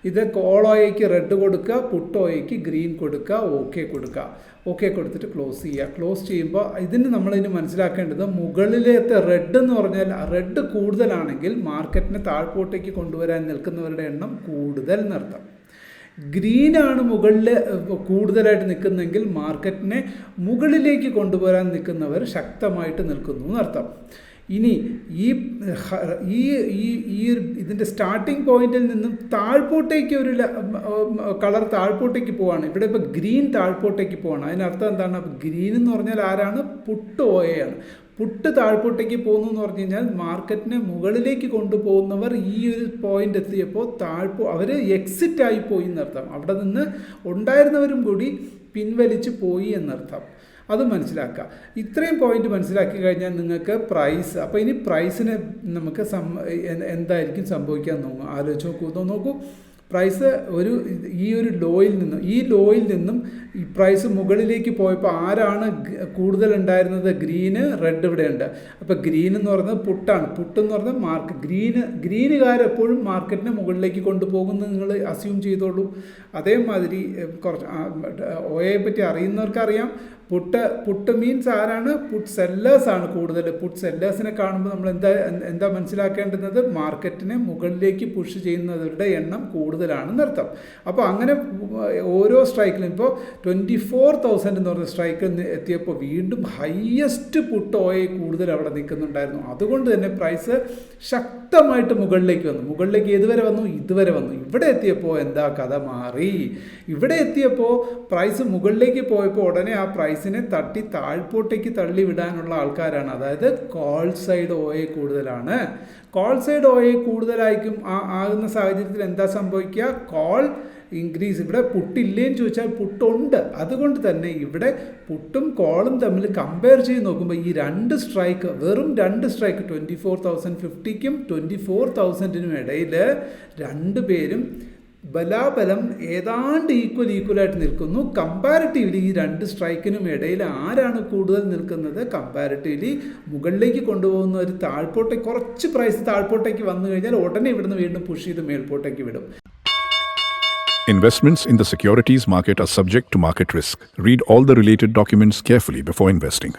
ഇത് call ഓയയ്ക്ക് red കൊടുക്കുക, puttu ഓയയ്ക്ക് green കൊടുക്കുക, ഓക്കെ കൊടുത്തിട്ട് ക്ലോസ് ചെയ്യുക. ക്ലോസ് ചെയ്യുമ്പോൾ നമ്മളിതിന് മനസ്സിലാക്കേണ്ടത് മുകളിലത്തെ റെഡ് എന്ന് പറഞ്ഞാൽ റെഡ് കൂടുതലാണെങ്കിൽ മാർക്കറ്റിനെ താഴ്പോട്ടേക്ക് കൊണ്ടുവരാൻ നിൽക്കുന്നവരുടെ എണ്ണം കൂടുതൽ എന്നർത്ഥം. ഗ്രീനാണ് മുകളിൽ കൂടുതലായിട്ട് നിൽക്കുന്നെങ്കിൽ മാർക്കറ്റിനെ മുകളിലേക്ക് കൊണ്ടുവരാൻ നിൽക്കുന്നവർ ശക്തമായിട്ട് നിൽക്കുന്നു എന്നർത്ഥം. ഇനി ഇതിൻ്റെ സ്റ്റാർട്ടിംഗ് പോയിന്റിൽ നിന്നും താഴ്പോട്ടേക്ക് ഒരു കളർ താഴ്പോട്ടേക്ക് പോവാണ്. ഇവിടെ ഇപ്പോൾ ഗ്രീൻ താഴ്പോട്ടേക്ക് പോവാണ്. അതിനർത്ഥം എന്താണ്? ഗ്രീൻ എന്ന് പറഞ്ഞാൽ ആരാണ്? പുട്ട് ഓയയാണ്. പുട്ട് താഴ്പോട്ടേക്ക് പോകുന്നു എന്ന് പറഞ്ഞു കഴിഞ്ഞാൽ മാർക്കറ്റിനെ മുകളിലേക്ക് കൊണ്ടുപോകുന്നവർ ഈ ഒരു പോയിന്റ് എത്തിയപ്പോൾ അവർ എക്സിറ്റ് ആയി പോയി എന്നർത്ഥം. അവിടെ നിന്ന് ഉണ്ടായിരുന്നവരും കൂടി പിൻവലിച്ച് പോയി എന്നർത്ഥം. അത് മനസ്സിലാക്കുക. ഇത്രയും പോയിന്റ് മനസ്സിലാക്കി കഴിഞ്ഞാൽ നിങ്ങൾക്ക് പ്രൈസ്, അപ്പോൾ ഇനി പ്രൈസിന് നമുക്ക് എന്തായിരിക്കും സംഭവിക്കാൻ ആലോചിച്ച് നോക്കൂ. പ്രൈസ് ഈ ലോയിൽ നിന്നും ഈ പ്രൈസ് മുകളിലേക്ക് പോയപ്പോൾ ആരാണ് കൂടുതൽ ഉണ്ടായിരുന്നത്? ഗ്രീന്, റെഡ് ഇവിടെ ഉണ്ട്. അപ്പോൾ ഗ്രീൻ എന്ന് പറയുന്നത് പുട്ടാണ്. പുട്ട് എന്ന് പറഞ്ഞാൽ ഗ്രീനുകാരെപ്പോഴും മാർക്കറ്റിനെ മുകളിലേക്ക് കൊണ്ടുപോകുന്നത് നിങ്ങൾ അസ്യൂം ചെയ്തോളൂ. അതേമാതിരി കുറച്ച് ഓയെ പറ്റി അറിയുന്നവർക്കറിയാം, പുട്ട് മീൻസ് ആരാണ്? പുട്ട് സെല്ലേഴ്സാണ് കൂടുതൽ. പുട്ട് സെല്ലേഴ്സിനെ കാണുമ്പോൾ നമ്മൾ എന്താ മനസ്സിലാക്കേണ്ടുന്നത്? മാർക്കറ്റിനെ മുകളിലേക്ക് പുഷ് ചെയ്യുന്നവരുടെ എണ്ണം കൂടുതലാണെന്നർത്ഥം. അപ്പോൾ അങ്ങനെ ഓരോ സ്ട്രൈക്കിലും ഇപ്പോൾ 24,000 എന്ന് പറഞ്ഞ സ്ട്രൈക്കിൽ എത്തിയപ്പോൾ വീണ്ടും ഹയസ്റ്റ് പുട്ട് ഓയെ കൂടുതൽ അവിടെ നിൽക്കുന്നുണ്ടായിരുന്നു. അതുകൊണ്ട് തന്നെ പ്രൈസ് ശക്തമായിട്ട് മുകളിലേക്ക് വന്നു. മുകളിലേക്ക് ഇതുവരെ വന്നു. ഇവിടെ എത്തിയപ്പോൾ എന്താ കഥ മാറി? ഇവിടെ എത്തിയപ്പോൾ പ്രൈസ് മുകളിലേക്ക് പോയപ്പോൾ ഉടനെ ആ പ്രൈസിനെ തട്ടി താഴ്പോട്ടേക്ക് തള്ളി വിടാനുള്ള ആൾക്കാരാണ്. അതായത് കോൾ സൈഡ് ഓയെ കൂടുതലാണ്. കോൾ സൈഡ് ഓയെ കൂടുതലായിരിക്കും ആകുന്ന സാഹചര്യത്തിൽ എന്താ സംഭവിക്കുക? Call increase. ഇവിടെ പുട്ടില്ലേന്ന് ചോദിച്ചാൽ പുട്ടുണ്ട്. അതുകൊണ്ട് തന്നെ ഇവിടെ പുട്ടും കോളും തമ്മിൽ കമ്പയർ ചെയ്ത് നോക്കുമ്പോൾ ഈ വെറും രണ്ട് സ്ട്രൈക്ക് 24,050ക്കും 24,000നും ഇടയിൽ രണ്ടുപേരും ബലാബലം ഏതാണ്ട് ഈക്വലായിട്ട് നിൽക്കുന്നു. കമ്പാരിറ്റീവ്ലി ഈ രണ്ട് സ്ട്രൈക്കിനും ഇടയിൽ ആരാണ് കൂടുതൽ നിൽക്കുന്നത്? കമ്പാരിറ്റീവ്ലി മുകളിലേക്ക് കൊണ്ടുപോകുന്ന ഒരു കുറച്ച് പ്രൈസ് താഴ്പോട്ടേക്ക് വന്നു കഴിഞ്ഞാൽ ഉടനെ ഇവിടുന്ന് വീണ്ടും പുഷ് ചെയ്ത് മേൽപോട്ടേക്ക് വിടും. Investments in the securities market are subject to market risk. Read all the related documents carefully before investing.